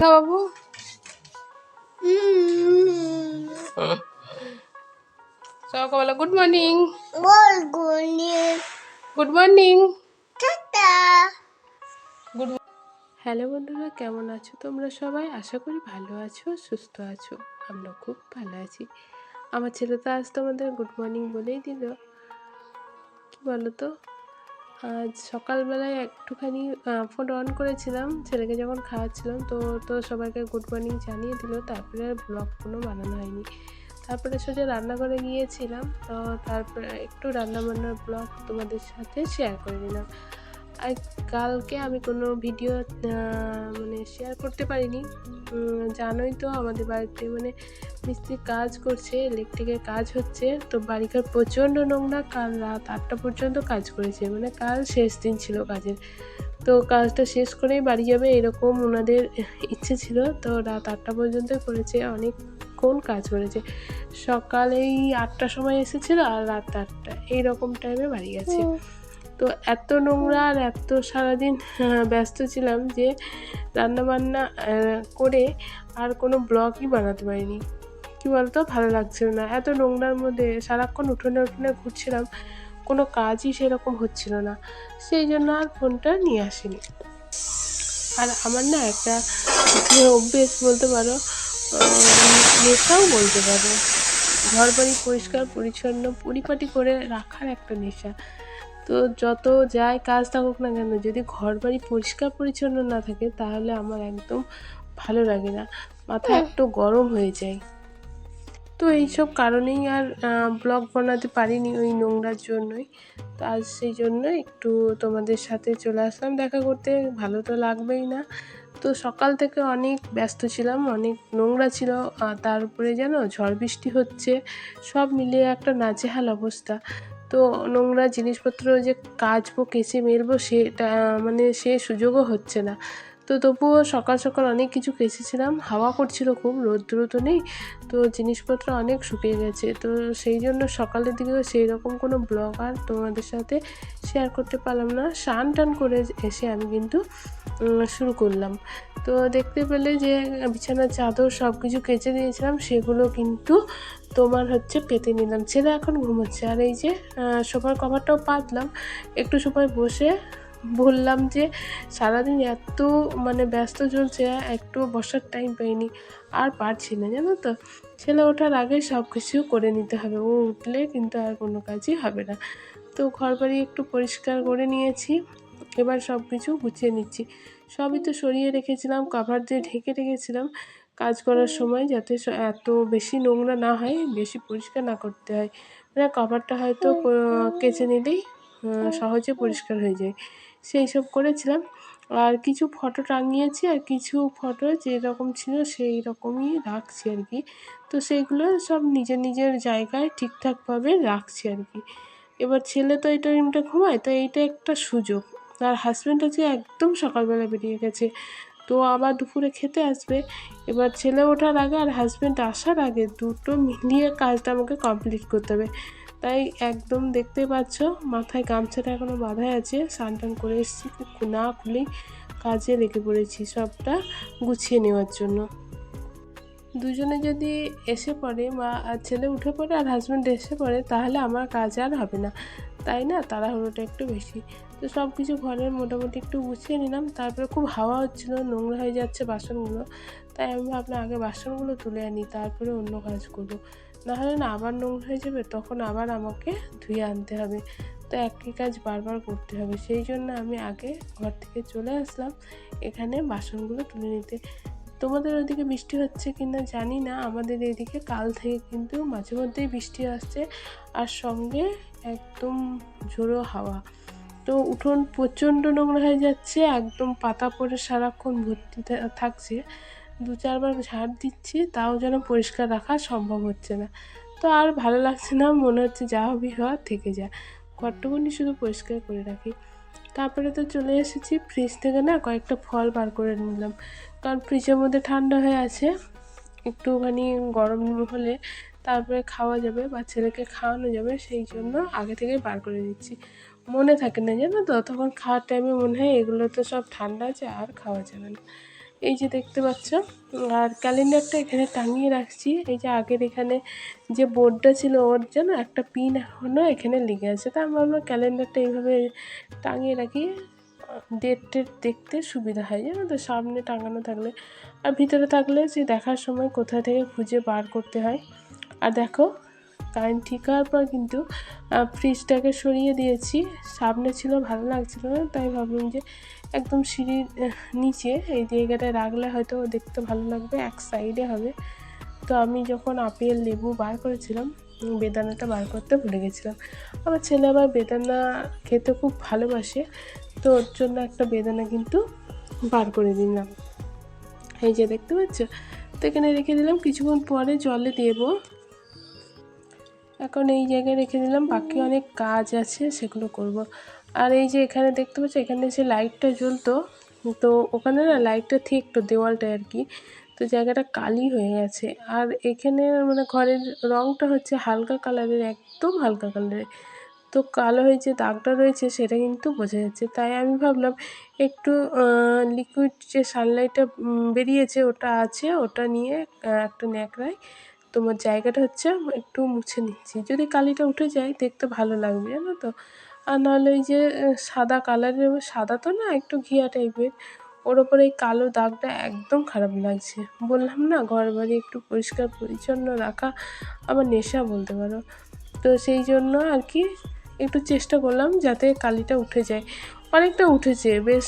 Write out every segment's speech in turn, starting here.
দেখা বাবু। সবাইকে বলো good morning. Good morning. Good. Hello বন্ধুরা, কেমন আছো তোমরা সবাই? আশা করি ভালো আছো, সুস্থ আছো। আমরা খুব ভালো আছি। আমার ছেলে তো আজ তোমাদের গুড মর্নিং বলেই দিল। কি বলো তো, আজ সকালবেলায় একটুখানি ফোন অন করেছিলাম ছেলেকে যখন খাওয়াচ্ছিলাম, তো সবাইকে গুড মর্নিং জানিয়ে দিল। তারপরে আর ব্লগ কোনো বানানো হয়নি। তারপরে সোজা রান্নাঘরে গিয়েছিলাম, তো তারপরে একটু রান্নাবান্নার ব্লগ তোমাদের সাথে শেয়ার করে নিলাম। আর কালকে আমি কোনো ভিডিও মানে শেয়ার করতে পারিনি। জানোই তো আমাদের বাড়িতে মানে মিস্ত্রি কাজ করছে, ইলেকট্রিকের কাজ হচ্ছে, তো বাড়িঘর প্রচণ্ড নোংরা। কাল রাত 8টা পর্যন্ত কাজ করেছে, মানে কাল শেষ দিন ছিল কাজের। তো কাজটা শেষ করেই বাড়ি যাবে এরকম ওনাদের ইচ্ছে ছিল, তো রাত 8টা পর্যন্ত করেছে। অনেকক্ষণ কাজ করেছে। সকালেই 8টার সময় এসেছিল আর রাত 8টা এইরকম টাইমে বাড়ি গেছে। তো এত নোংরা আর এত সারাদিন ব্যস্ত ছিলাম যে রান্নাবান্না করে আর কোনো ব্লগই বানাতে পারিনি। কী বলতো, ভালো লাগছিল না এত নোংরার মধ্যে সারাক্ষণ উঠোনে উঠোনে ঘুরছিলাম, কোনো কাজই সেরকম হচ্ছিল না। সেই জন্য আর ফোনটা নিয়ে আসিনি। আর আমার না একটা অভ্যেস বলতে পারো, নেশাও বলতে পারো, ঘর বাড়ি পরিষ্কার পরিচ্ছন্ন পরিপাটি করে রাখার একটা নেশা। তো যত যাই কাজ থাকুক না কেন, যদি ঘর বাড়ি পরিষ্কার পরিচ্ছন্ন না থাকে তাহলে আমার একদম ভালো লাগে না, মাথা একটু গরম হয়ে যায়। তো এইসব কারণেই আর ব্লগ বানাতে পারিনি, ওই নোংরার জন্যই। তো আজ সেই জন্য একটু তোমাদের সাথে চলে আসলাম দেখা করতে, ভালো তো লাগবেই না। তো সকাল থেকে অনেক ব্যস্ত ছিলাম, অনেক নোংরা ছিল, তার উপরে যেন ঝড় বৃষ্টি হচ্ছে, সব মিলিয়ে একটা নাজেহাল অবস্থা। তো নোংরা জিনিসপত্র যে কাচবো কেচে মেলবো সেটা মানে সে সুযোগও হচ্ছে না। তো তবুও সকাল সকাল অনেক কিছু কেচেছিলাম, হাওয়া করছিল খুব, রৌদ্র তো নেই, তো জিনিসপত্র অনেক শুকিয়ে গেছে। তো সেই জন্য সকালের দিকেও সেই রকম কোনো ব্লগ আর তোমাদের সাথে শেয়ার করতে পারলাম না। স্নান টান করে এসে আমি কিন্তু শুরু করলাম। তো দেখতে পেলে যে বিছানার চাদর সব কিছু কেচে দিয়েছিলাম, সেগুলো কিন্তু তোমার হচ্ছে পেতে নিলাম। ছেলে এখন ঘুমোচ্ছে, আর এই যে সোফার কভারটাও পাতলাম। একটু সময় বসে বললাম যে সারাদিন এত মানে ব্যস্ত চলছে, একটু বসার টাইম পাইনি, আর পারছি না জানো তো। ছেলে ওঠার আগে সব কিছু করে নিতে হবে, ও উঠলে কিন্তু আর কোনো কাজই হবে না। তো ঘর বাড়ি একটু পরিষ্কার করে নিয়েছি, এবার সব কিছু গুছিয়ে নিচ্ছি। সবই তো সরিয়ে রেখেছিলাম, কভার দিয়ে ঢেকে রেখেছিলাম কাজ করার সময়, যাতে এত বেশি নোংরা না হয়, বেশি পরিষ্কার না করতে হয়। মানে কভারটা হয়তো কেচে নিলেই সহজে পরিষ্কার হয়ে যায়, সেই সব করেছিলাম। আর কিছু ফটো টাঙিয়েছি, আর কিছু ফটো যেরকম ছিল সেই রকমই রাখছি আর কি। তো সেইগুলো সব নিজের নিজের জায়গায় ঠিকঠাকভাবে রাখছি আর কি। এবার ছেলে তো এই টাইমটা ঘুমায়, তো এইটা একটা সুযোগ। আর হাজব্যান্ড আছে একদম সকালবেলা বেরিয়ে গেছে, তো আবার দুপুরে খেতে আসবে। এবার ছেলে ওঠার আগে আর হাজব্যান্ড আসার আগে দুটো মিলিয়ে কাজটা আমাকে কমপ্লিট করতে হবে। তাই একদম দেখতে পাচ্ছ মাথায় গামছাটা এখনও বাঁধাই আছে, স্নান টান করে এসেছি, না খুলেই কাজে লেগে পড়েছি সবটা গুছিয়ে নেওয়ার জন্য। দুজনে যদি এসে পড়ে বা ছেলে উঠে পড়ে আর হাজব্যান্ড এসে পড়ে তাহলে আমার কাজ আর হবে না, তাই না? তাড়াহুড়োটা একটু বেশি। তো সব কিছু ঘরের মোটামুটি একটু গুছিয়ে নিলাম। তারপরে খুব হাওয়া হচ্ছিলো, নোংরা হয়ে যাচ্ছে বাসনগুলো, তাই আমি ভাবলাম আগে বাসনগুলো তুলে আনি, তারপরে অন্য কাজ করবো। নাহলে না আবার নোংরা হয়ে যাবে, তখন আবার আমাকে ধুয়ে আনতে হবে, তো একই কাজ বারবার করতে হবে। সেই জন্য আমি আগে ঘর থেকে চলে আসলাম এখানে বাসনগুলো তুলে নিতে। তোমাদের ওইদিকে বৃষ্টি হচ্ছে কিনা জানি না, আমাদের এদিকে কাল থেকে কিন্তু মাঝে মধ্যেই বৃষ্টি আসছে, আর সঙ্গে একদম ঝোড়ো হাওয়া। তো উঠোন প্রচণ্ড নোংরা হয়ে যাচ্ছে, একদম পাতা পড়ে সারাক্ষণ ভর্তি থাকছে। 2-4 বার ঝাড় দিচ্ছি, তাও যেন পরিষ্কার রাখা সম্ভব হচ্ছে না। তো আর ভালো লাগছে না, মনে হচ্ছে যা হবি হওয়া থেকে যা, ঘরটুকুনি শুধু পরিষ্কার করে রাখি। তারপরে তো চলে এসেছি, ফ্রিজ থেকে না কয়েকটা ফল বার করে নিলাম, কারণ ফ্রিজের মধ্যে ঠান্ডা হয়ে আছে, একটুখানি গরম হলে তারপরে খাওয়া যাবে বা ছেলেকে খাওয়ানো যাবে, সেই জন্য আগে থেকে বার করে দিচ্ছি। মনে থাকে না জানো তো, তখন খাওয়ার টাইমে মনে হয় এগুলো তো সব ঠান্ডা আছে আর খাওয়া যাবে না। এই যে দেখতে পাচ্ছ, আর ক্যালেন্ডারটা এখানে টাঙিয়ে রাখছি। এই যে আগের এখানে যে বোর্ডটা ছিল ওর যেন একটা পিন এখনও এখানে লেগে আছে, তা আমি ভাবলাম ক্যালেন্ডারটা এইভাবে টাঙিয়ে রাখি, ডেট টেট দেখতে সুবিধা হয় জানো তো, সামনে টাঙানো থাকলে। আর ভিতরে থাকলে যে দেখার সময় কোথা থেকে খুঁজে বার করতে হয়। আর দেখো কারেন্ট ঠিক হওয়ার পর কিন্তু ফ্রিজটাকে সরিয়ে দিয়েছি। সামনে ছিল ভালো লাগছিল না, তাই ভাবলাম যে একদম সিঁড়ির নিচে এই জায়গাটায় রাখলে হয়তো দেখতে ভালো লাগবে, এক সাইডে হবে। তো আমি যখন আপেল লেবু বার করেছিলাম, বেদানাটা বার করতে ভুলে গেছিলাম। আমার ছেলে আবার বেদানা খেতে খুব ভালোবাসে, তো ওর জন্য একটা বেদানা কিন্তু বার করে দিলাম। এই যে দেখতে পাচ্ছ, তো এখানে রেখে দিলাম, কিছুক্ষণ পরে জলে দেবো। এখন এই জায়গায় রেখে দিলাম, বাকি অনেক কাজ আছে সেগুলো করব। আর এই যে এখানে দেখতে পাচ্ছ, এখানে যে লাইটটা জ্বলতো, তো ওখানে না লাইটটা ঠিক তো দেওয়ালটায় আর কি, তো জায়গাটা কালি হয়ে গেছে। আর এখানে মানে ঘরের রঙটা হচ্ছে হালকা কালারের, একদম হালকা কালারের, তো কালো হয়ে যে দাগটা রয়েছে সেটা কিন্তু বোঝা যাচ্ছে। তাই আমি ভাবলাম একটু লিকুইড যে সানলাইটটা বেরিয়েছে ওটা আছে, ওটা নিয়ে একটা ন্যাকড়ায় তোমার জায়গাটা হচ্ছে একটু মুছে নিচ্ছি। যদি কালিটা উঠে যায় দেখতে ভালো লাগবে জানো তো। আর নাহলে ওই যে সাদা কালারের, সাদা তো না একটু ঘিয়া টাইপের, ওর ওপরে এই কালো দাগটা একদম খারাপ লাগছে। বললাম না ঘর বাড়ি একটু পরিষ্কার পরিচ্ছন্ন রাখা আমার নেশা বলতে পারো। তো সেই জন্য আর কি একটু চেষ্টা করলাম যাতে কালিটা উঠে যায়। অনেকটা উঠেছে, বেশ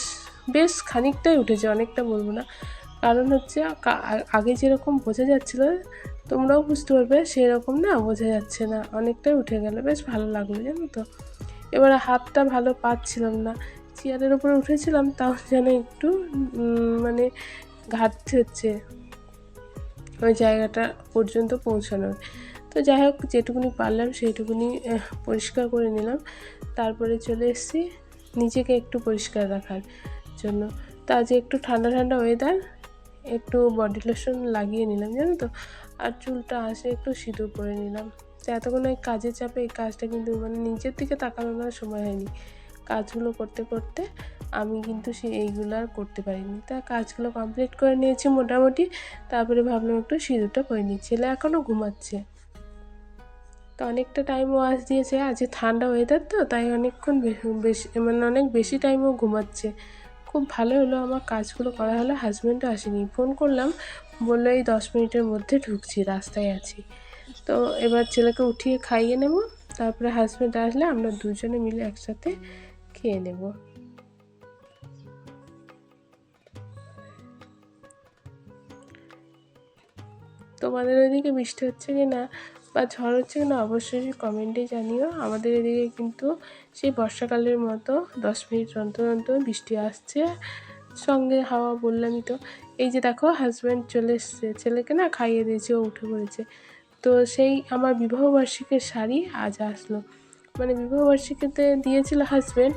বেশ খানিকটাই উঠেছে, অনেকটা বলবো না। কারণ হচ্ছে আগে যেরকম বোঝা যাচ্ছিলো, তোমরাও বুঝতে পারবে সেরকম না বোঝা যাচ্ছে না, অনেকটাই উঠে গেল, বেশ ভালো লাগলো জানো তো। এবারে হাতটা ভালো পাচ্ছিলাম না, চেয়ারের উপরে উঠেছিলাম তাও যেন একটু মানে ঘাটতি হচ্ছে ওই জায়গাটা পর্যন্ত পৌঁছানোর। তো যাই হোক, যেটুকুনি পারলাম সেইটুকুনি পরিষ্কার করে নিলাম। তারপরে চলে এসেছি নিজেকে একটু পরিষ্কার রাখার জন্য। তা যে একটু ঠান্ডা ঠান্ডা ওয়েদার, একটু বডি লোশন লাগিয়ে নিলাম জানো তো। আর চুলটা আসে একটু সিঁদুর করে নিলাম। তো এতক্ষণ এই কাজের চাপে এই কাজটা কিন্তু মানে নিজের দিকে তাকানোর সময় হয়নি। কাজগুলো করতে করতে আমি কিন্তু এইগুলো আর করতে পারিনি। তা কাজগুলো কমপ্লিট করে নিয়েছি মোটামুটি। তারপরে ভাবলাম একটু সিঁদুরটা করে নিই। ছেলে এখনও ঘুমাচ্ছে, তো অনেকটা টাইমও আজ দিয়েছে। আজ ঠান্ডা ওয়েদার তো, তাই অনেকক্ষণ বেশি মানে অনেক বেশি টাইমও ঘুমাচ্ছে। খুব ভালো হলো, আমার কাজগুলো করা হলো। হাজব্যান্ডও আসেনি, ফোন করলাম, বললো এই 10 মিনিটের মধ্যে ঢুকছি, রাস্তায় আছি। তো এবার ছেলেকে উঠিয়ে খাইয়ে নেব, তারপরে হাজব্যান্ড আসলে আমরা দুজনে মিলে একসাথে খেয়ে নেব। তোমাদের ওইদিকে বৃষ্টি হচ্ছে কি না বা ঝড় হচ্ছে কি না অবশ্যই কমেন্টে জানিও। আমাদের এদিকে কিন্তু সেই বর্ষাকালের মতো 10 মিনিট অন্তর অন্তর বৃষ্টি আসছে, সঙ্গে হাওয়া বললামই তো। এই যে দেখো হাজব্যান্ড চলে এসছে, ছেলেকে না খাইয়ে দিয়েছে, ও উঠে পড়েছে। তো সেই আমার বিবাহবার্ষিকীর শাড়ি আজ আসলো, মানে বিবাহবার্ষিকীতে দিয়েছিল হাজব্যান্ড,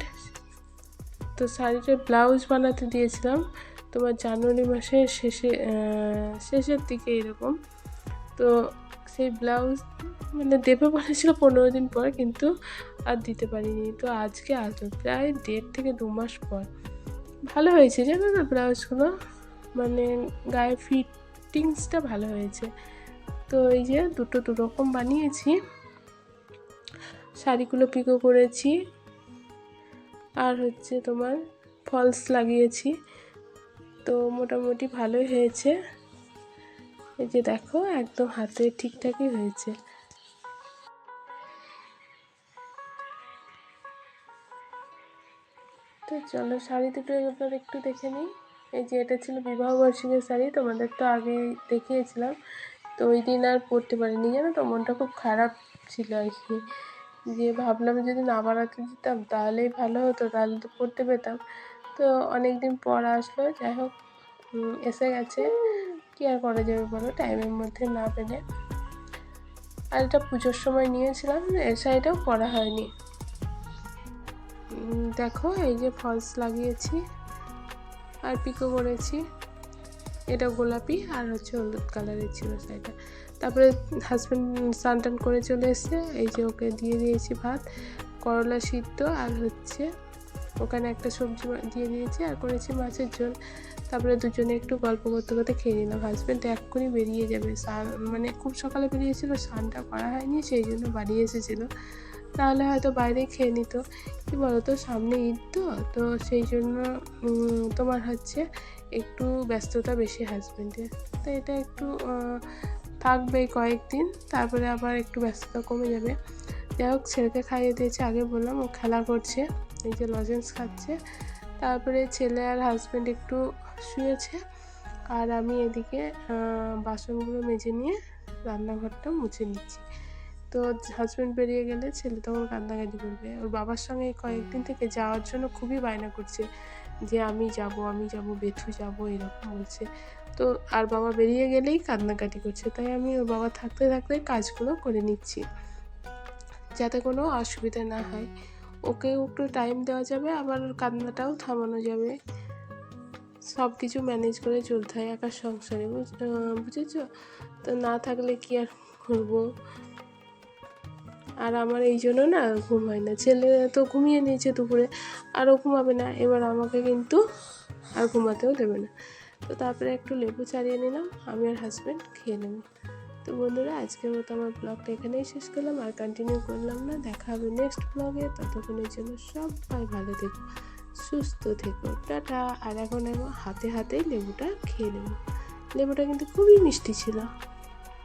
তো শাড়িটার ব্লাউজ বানাতে দিয়েছিলাম তোমার জানুয়ারি মাসের শেষের দিকে এরকম। তো সেই ব্লাউজ মানে দেবে বলেছিল 15 দিন পর, কিন্তু আর দিতে পারিনি। তো আজকে আসলো প্রায় 1.5 থেকে 2 মাস পর। ভালো হয়েছে জানো না ব্লাউজগুলো, মানে গায়ে ফিটিংসটা ভালো হয়েছে। তো এই যে দুটো দুরকম বানিয়েছি, শাড়িগুলো পিকো করেছি, আর হচ্ছে তোমার ফলস লাগিয়েছি। তো মোটামুটি ভালোই হয়েছে। এই যে দেখো একদম হাতে ঠিকঠাকই হয়েছে। তো চলো শাড়ি দুটো এবার একটু দেখে নিই। এই যে এটা ছিল বিবাহবার্ষিকীর শাড়ি, তোমাদের তো আগে দেখিয়েছিলাম। তো ওই দিন আর পরতে পারিনি জানো তো, মনটা খুব খারাপ ছিল আর কি, যে ভাবলাম যদি না বানাতে দিতাম তাহলেই ভালো হতো, তাহলে তো পরতে পেতাম। তো অনেক দিন পর আসলো, যাই হোক এসে গেছে, কী আর করা যাবে বলো, টাইমের মধ্যে না পেলে। আর এটা পুজোর সময় নিয়েছিলাম, এর শাড়িটাও পরা হয়নি। দেখো এই যে ফলস লাগিয়েছি আর পিকো করেছি, এটা গোলাপি আর হচ্ছে হলুদ কালারের ছিল শাড়িটা। তারপরে হাজব্যান্ড স্নান টান করে চলে এসছে, এই যে ওকে দিয়ে দিয়েছি ভাত, করলা সিদ্ধ আর হচ্ছে ওখানে একটা সবজি দিয়ে দিয়েছি আর করেছি মাছের ঝোল। তারপরে দুজনে একটু গল্প করতে করতে খেয়ে নিলাম। হাজব্যান্ড এক্ষুনি বেরিয়ে যাবে, মানে খুব সকালে বেরিয়েছিল, স্নানটা করা হয়নি, সেই জন্য বাড়ি এসেছিলো। নাহলে হয়তো বাইরে খেয়ে নিত। কী বলো তো, সামনে ঈদ তো, তো সেই জন্য তোমার হচ্ছে একটু ব্যস্ততা বেশি হাজব্যান্ডের। তো এটা একটু থাকবে কয়েকদিন, তারপরে আবার একটু ব্যস্ততা কমে যাবে। যাই হোক, ছেলেকে খাইয়ে দিয়েছে, আগে বললাম, ও খেলা করছে, এই যে লজেন্স খাচ্ছে। তারপরে ছেলে আর হাজব্যান্ড একটু শুয়েছে, আর আমি এদিকে বাসনগুলো মেজে নিয়ে রান্নাঘরটা মুছে নিচ্ছি। তো হাজব্যান্ড বেরিয়ে গেলে ছেলে তখন কান্নাকাটি করবে। ওর বাবার সঙ্গে এই কয়েকদিন থেকে যাওয়ার জন্য খুবই বায়না করছে যে আমি যাব, বেথু যাব, এরকম বলছে। তো আর বাবা বেরিয়ে গেলেই কান্নাকাটি করছে, তাই আমি ওর বাবা থাকতে থাকতে কাজগুলো করে নিচ্ছি, যাতে কোনো অসুবিধা না হয়। ওকেও একটু টাইম দেওয়া যাবে, আবার ওর কান্নাটাও থামানো যাবে। সব কিছু ম্যানেজ করে চলতে হয় একা সংসারে, বুঝেছো? তো না থাকলে কি আর করবো। আর আমার এই জন্য না ঘুম হয় না। ছেলে তো ঘুমিয়ে নিয়েছে দুপুরে, আরও ঘুমাবে না, এবার আমাকে কিন্তু আর ঘুমাতেও দেবে না। তো তারপরে একটু লেবু ছাড়িয়ে নিলাম, আমি আর হাজব্যান্ড খেয়ে নেব। তো বন্ধুরা, আজকের মতো আমার ব্লগটা এখানেই শেষ করলাম, আর কন্টিনিউ করলাম না। দেখা হবে নেক্সট ব্লগে। ততক্ষণের জন্য সবাই ভালো থেকো, সুস্থ থেকো, টাটা। আর এখন হাতে হাতেই লেবুটা খেয়ে নেব। লেবুটা কিন্তু খুবই মিষ্টি ছিল।